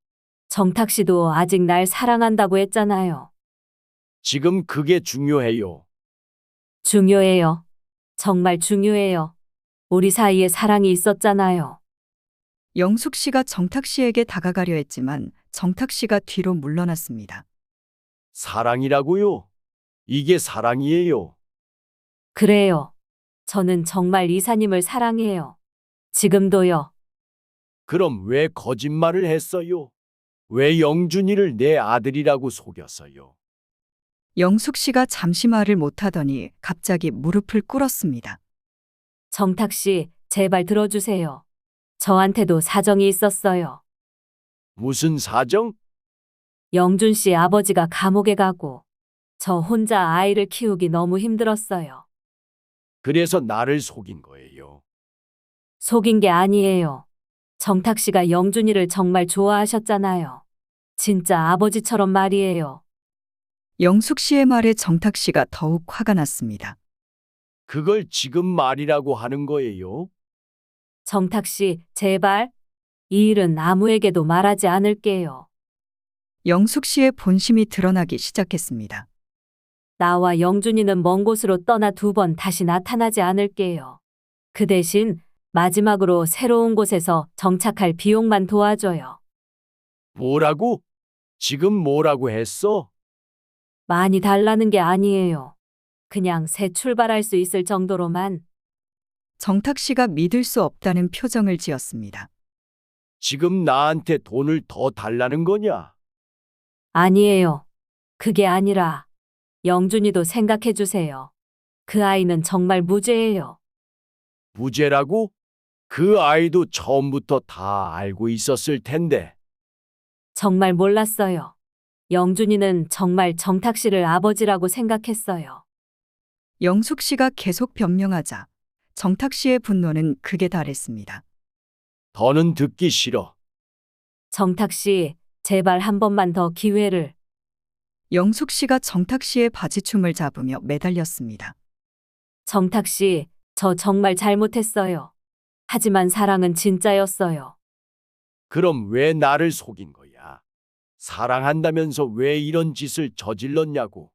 정탁 씨도 아직 날 사랑한다고 했잖아요. 지금 그게 중요해요. 중요해요. 정말 중요해요. 우리 사이에 사랑이 있었잖아요. 영숙 씨가 정탁 씨에게 다가가려 했지만 정탁 씨가 뒤로 물러났습니다. 사랑이라고요? 이게 사랑이에요. 그래요. 저는 정말 이사님을 사랑해요. 지금도요. 그럼 왜 거짓말을 했어요? 왜 영준이를 내 아들이라고 속였어요? 영숙 씨가 잠시 말을 못하더니 갑자기 무릎을 꿇었습니다. 정탁 씨, 제발 들어주세요. 저한테도 사정이 있었어요. 무슨 사정? 영준 씨 아버지가 감옥에 가고 저 혼자 아이를 키우기 너무 힘들었어요. 그래서 나를 속인 거예요. 속인 게 아니에요. 정탁 씨가 영준이를 정말 좋아하셨잖아요. 진짜 아버지처럼 말이에요. 영숙 씨의 말에 정탁 씨가 더욱 화가 났습니다. 그걸 지금 말이라고 하는 거예요? 정탁 씨, 제발. 이 일은 아무에게도 말하지 않을게요. 영숙 씨의 본심이 드러나기 시작했습니다. 나와 영준이는 먼 곳으로 떠나 2번 다시 나타나지 않을게요. 그 대신 마지막으로 새로운 곳에서 정착할 비용만 도와줘요. 뭐라고? 지금 뭐라고 했어? 많이 달라는 게 아니에요. 그냥 새 출발할 수 있을 정도로만. 정탁 씨가 믿을 수 없다는 표정을 지었습니다. 지금 나한테 돈을 더 달라는 거냐? 아니에요. 그게 아니라 영준이도 생각해 주세요. 그 아이는 정말 무죄예요. 무죄라고? 그 아이도 처음부터 다 알고 있었을 텐데. 정말 몰랐어요. 영준이는 정말 정탁 씨를 아버지라고 생각했어요. 영숙 씨가 계속 변명하자 정탁 씨의 분노는 극에 달했습니다. 더는 듣기 싫어. 정탁 씨, 제발 한 번만 더 기회를. 영숙 씨가 정탁 씨의 바지춤을 잡으며 매달렸습니다. 정탁 씨, 저 정말 잘못했어요. 하지만 사랑은 진짜였어요. 그럼 왜 나를 속인 거야? 사랑한다면서 왜 이런 짓을 저질렀냐고.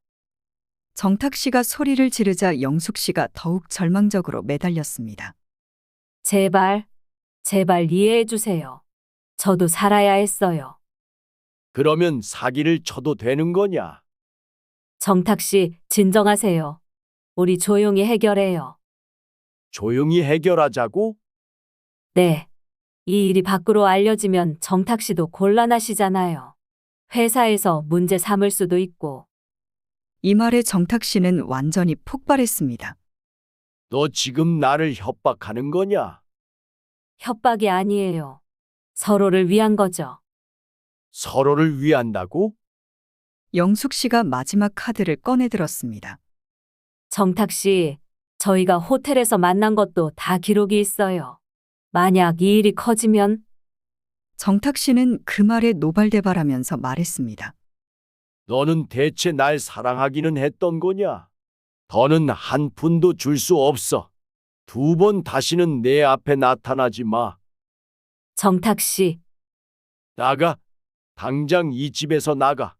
정탁 씨가 소리를 지르자 영숙 씨가 더욱 절망적으로 매달렸습니다. 제발, 제발 이해해 주세요. 저도 살아야 했어요. 그러면 사기를 쳐도 되는 거냐? 정탁 씨, 진정하세요. 우리 조용히 해결해요. 조용히 해결하자고? 네. 이 일이 밖으로 알려지면 정탁 씨도 곤란하시잖아요. 회사에서 문제 삼을 수도 있고. 이 말에 정탁 씨는 완전히 폭발했습니다. 너 지금 나를 협박하는 거냐? 협박이 아니에요. 서로를 위한 거죠. 서로를 위한다고? 영숙 씨가 마지막 카드를 꺼내 들었습니다. 정탁 씨, 저희가 호텔에서 만난 것도 다 기록이 있어요. 만약 이 일이 커지면 정탁 씨는 그 말에 노발대발하면서 말했습니다. 너는 대체 날 사랑하기는 했던 거냐? 더는 한 푼도 줄 수 없어. 2번 다시는 내 앞에 나타나지 마. 정탁 씨, 나가. 당장 이 집에서 나가.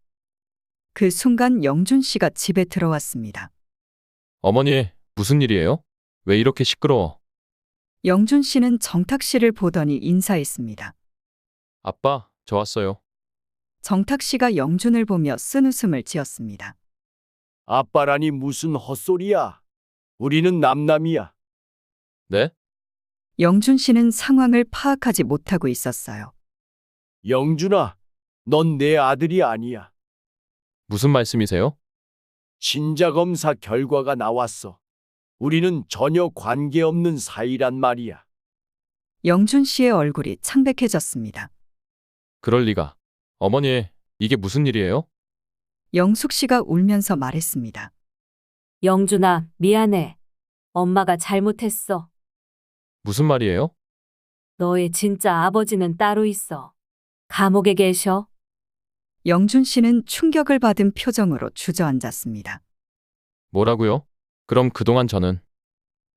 그 순간 영준 씨가 집에 들어왔습니다. 어머니, 무슨 일이에요? 왜 이렇게 시끄러워? 영준 씨는 정탁 씨를 보더니 인사했습니다. 아빠, 저 왔어요. 정탁 씨가 영준을 보며 쓴웃음을 지었습니다. 아빠라니 무슨 헛소리야. 우리는 남남이야. 네? 영준 씨는 상황을 파악하지 못하고 있었어요. 영준아, 넌 내 아들이 아니야. 무슨 말씀이세요? 신자검사 결과가 나왔어. 우리는 전혀 관계없는 사이란 말이야. 영준 씨의 얼굴이 창백해졌습니다. 그럴 리가. 어머니, 이게 무슨 일이에요? 영숙 씨가 울면서 말했습니다. 영준아, 미안해. 엄마가 잘못했어. 무슨 말이에요? 너의 진짜 아버지는 따로 있어. 감옥에 계셔. 영준 씨는 충격을 받은 표정으로 주저앉았습니다. 뭐라고요? 그럼 그동안 저는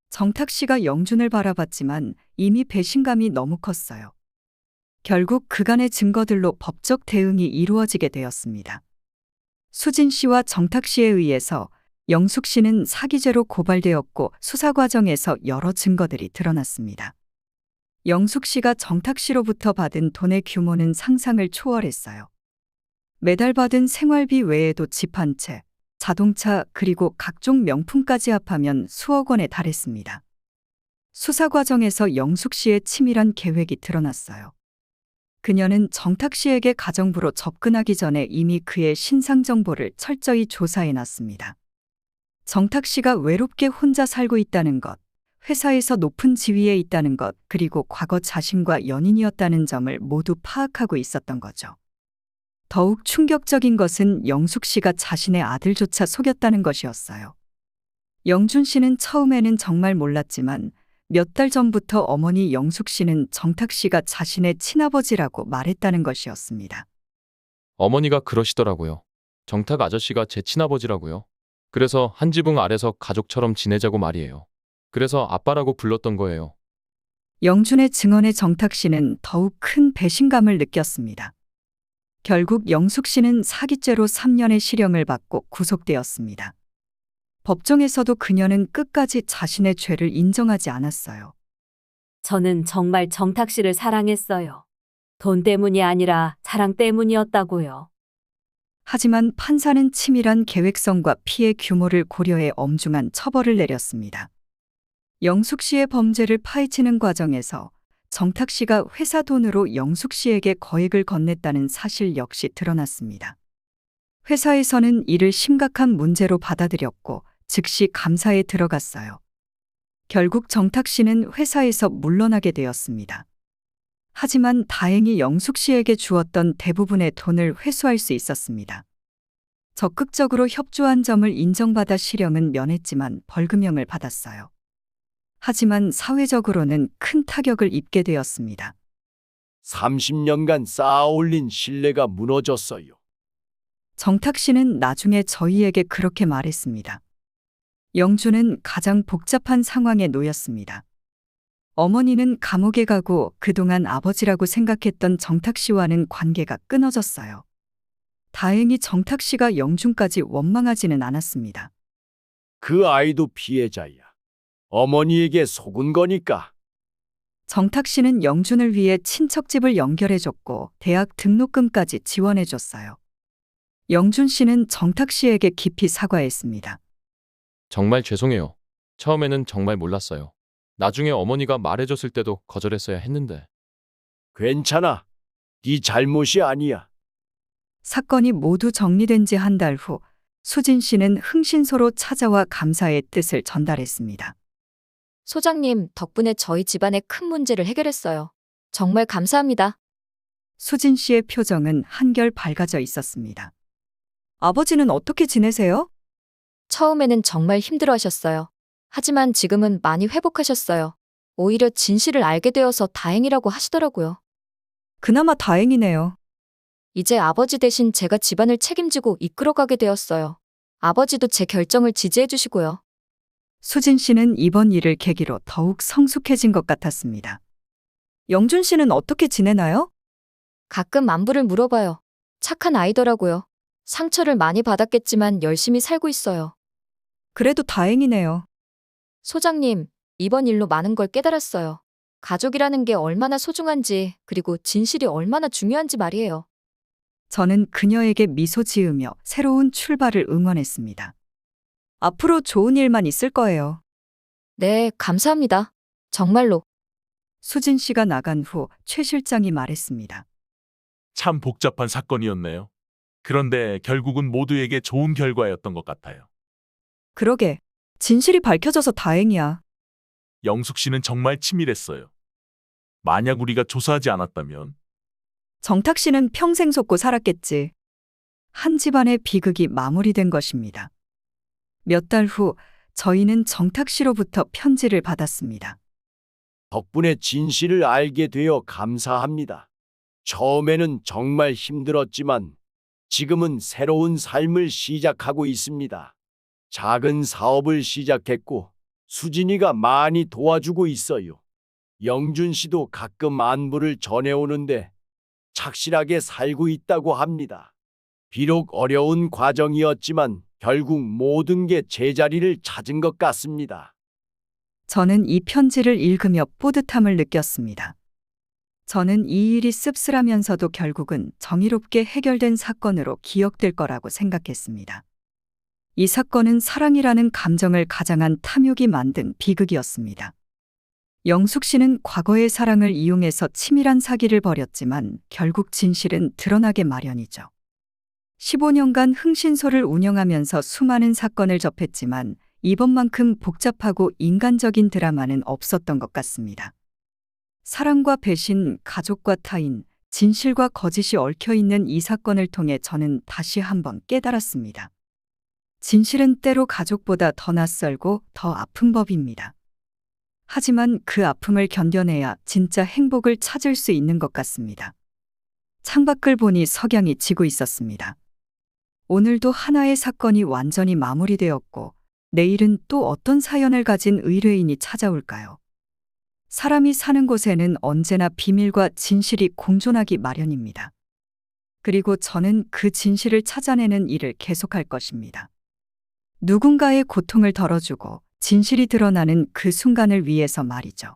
정탁 씨가 영준을 바라봤지만 이미 배신감이 너무 컸어요. 결국 그간의 증거들로 법적 대응이 이루어지게 되었습니다. 수진 씨와 정탁 씨에 의해서 영숙 씨는 사기죄로 고발되었고 수사 과정에서 여러 증거들이 드러났습니다. 영숙 씨가 정탁 씨로부터 받은 돈의 규모는 상상을 초월했어요. 매달 받은 생활비 외에도 집 한 채, 자동차 그리고 각종 명품까지 합하면 수억 원에 달했습니다. 수사 과정에서 영숙 씨의 치밀한 계획이 드러났어요. 그녀는 정탁 씨에게 가정부로 접근하기 전에 이미 그의 신상 정보를 철저히 조사해 놨습니다. 정탁 씨가 외롭게 혼자 살고 있다는 것, 회사에서 높은 지위에 있다는 것, 그리고 과거 자신과 연인이었다는 점을 모두 파악하고 있었던 거죠. 더욱 충격적인 것은 영숙 씨가 자신의 아들조차 속였다는 것이었어요. 영준 씨는 처음에는 정말 몰랐지만 몇 달 전부터 어머니 영숙 씨는 정탁 씨가 자신의 친아버지라고 말했다는 것이었습니다. 어머니가 그러시더라고요. 정탁 아저씨가 제 친아버지라고요. 그래서 한 지붕 아래서 가족처럼 지내자고 말이에요. 그래서 아빠라고 불렀던 거예요. 영준의 증언에 정탁 씨는 더욱 큰 배신감을 느꼈습니다. 결국 영숙 씨는 사기죄로 3년의 실형을 받고 구속되었습니다. 법정에서도 그녀는 끝까지 자신의 죄를 인정하지 않았어요. 저는 정말 정탁 씨를 사랑했어요. 돈 때문이 아니라 사랑 때문이었다고요. 하지만 판사는 치밀한 계획성과 피해 규모를 고려해 엄중한 처벌을 내렸습니다. 영숙 씨의 범죄를 파헤치는 과정에서 정탁 씨가 회사 돈으로 영숙 씨에게 거액을 건넸다는 사실 역시 드러났습니다. 회사에서는 이를 심각한 문제로 받아들였고 즉시 감사에 들어갔어요. 결국 정탁 씨는 회사에서 물러나게 되었습니다. 하지만 다행히 영숙 씨에게 주었던 대부분의 돈을 회수할 수 있었습니다. 적극적으로 협조한 점을 인정받아 실형은 면했지만 벌금형을 받았어요. 하지만 사회적으로는 큰 타격을 입게 되었습니다. 30년간 쌓아 올린 신뢰가 무너졌어요. 정탁 씨는 나중에 저희에게 그렇게 말했습니다. 영주는 가장 복잡한 상황에 놓였습니다. 어머니는 감옥에 가고 그동안 아버지라고 생각했던 정탁 씨와는 관계가 끊어졌어요. 다행히 정탁 씨가 영준까지 원망하지는 않았습니다. 그 아이도 피해자야. 어머니에게 속은 거니까. 정탁 씨는 영준을 위해 친척집을 연결해줬고 대학 등록금까지 지원해줬어요. 영준 씨는 정탁 씨에게 깊이 사과했습니다. 정말 죄송해요. 처음에는 정말 몰랐어요. 나중에 어머니가 말해줬을 때도 거절했어야 했는데. 괜찮아. 네 잘못이 아니야. 사건이 모두 정리된 지 한 달 후 수진 씨는 흥신소로 찾아와 감사의 뜻을 전달했습니다. 소장님, 덕분에 저희 집안의 큰 문제를 해결했어요. 정말 감사합니다. 수진 씨의 표정은 한결 밝아져 있었습니다. 아버지는 어떻게 지내세요? 처음에는 정말 힘들어 하셨어요. 하지만 지금은 많이 회복하셨어요. 오히려 진실을 알게 되어서 다행이라고 하시더라고요. 그나마 다행이네요. 이제 아버지 대신 제가 집안을 책임지고 이끌어가게 되었어요. 아버지도 제 결정을 지지해 주시고요. 수진 씨는 이번 일을 계기로 더욱 성숙해진 것 같았습니다. 영준 씨는 어떻게 지내나요? 가끔 안부를 물어봐요. 착한 아이더라고요. 상처를 많이 받았겠지만 열심히 살고 있어요. 그래도 다행이네요. 소장님, 이번 일로 많은 걸 깨달았어요. 가족이라는 게 얼마나 소중한지, 그리고 진실이 얼마나 중요한지 말이에요. 저는 그녀에게 미소 지으며 새로운 출발을 응원했습니다. 앞으로 좋은 일만 있을 거예요. 네, 감사합니다. 정말로. 수진 씨가 나간 후 최 실장이 말했습니다. 참 복잡한 사건이었네요. 그런데 결국은 모두에게 좋은 결과였던 것 같아요. 그러게, 진실이 밝혀져서 다행이야. 영숙 씨는 정말 치밀했어요. 만약 우리가 조사하지 않았다면 정탁 씨는 평생 속고 살았겠지. 한 집안의 비극이 마무리된 것입니다. 몇 달 후 저희는 정탁 씨로부터 편지를 받았습니다. 덕분에 진실을 알게 되어 감사합니다. 처음에는 정말 힘들었지만 지금은 새로운 삶을 시작하고 있습니다. 작은 사업을 시작했고 수진이가 많이 도와주고 있어요. 영준 씨도 가끔 안부를 전해오는데 착실하게 살고 있다고 합니다. 비록 어려운 과정이었지만 결국 모든 게 제자리를 찾은 것 같습니다. 저는 이 편지를 읽으며 뿌듯함을 느꼈습니다. 저는 이 일이 씁쓸하면서도 결국은 정의롭게 해결된 사건으로 기억될 거라고 생각했습니다. 이 사건은 사랑이라는 감정을 가장한 탐욕이 만든 비극이었습니다. 영숙 씨는 과거의 사랑을 이용해서 치밀한 사기를 벌였지만 결국 진실은 드러나게 마련이죠. 15년간 흥신소를 운영하면서 수많은 사건을 접했지만 이번만큼 복잡하고 인간적인 드라마는 없었던 것 같습니다. 사랑과 배신, 가족과 타인, 진실과 거짓이 얽혀있는 이 사건을 통해 저는 다시 한번 깨달았습니다. 진실은 때로 가족보다 더 낯설고 더 아픈 법입니다. 하지만 그 아픔을 견뎌내야 진짜 행복을 찾을 수 있는 것 같습니다. 창밖을 보니 석양이 지고 있었습니다. 오늘도 하나의 사건이 완전히 마무리되었고 내일은 또 어떤 사연을 가진 의뢰인이 찾아올까요? 사람이 사는 곳에는 언제나 비밀과 진실이 공존하기 마련입니다. 그리고 저는 그 진실을 찾아내는 일을 계속할 것입니다. 누군가의 고통을 덜어주고 진실이 드러나는 그 순간을 위해서 말이죠.